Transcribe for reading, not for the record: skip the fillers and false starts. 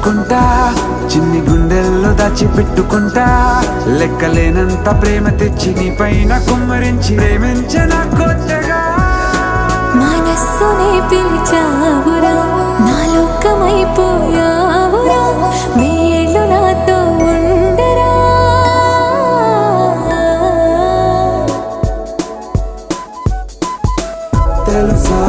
దాచుకుంటా, చిన్ని గుండెల్లో దాచిపెట్టుకుంటా. లెక్కలేనంత ప్రేమ తెచ్చి నీ పైన కుమ్మరించి ప్రేమించిన కొత్తగా. మనస్సునే పిలిచావురా, నా లోకమైపోయావురా, వేళ్ళు నాతో ఉండరా. తెలుసా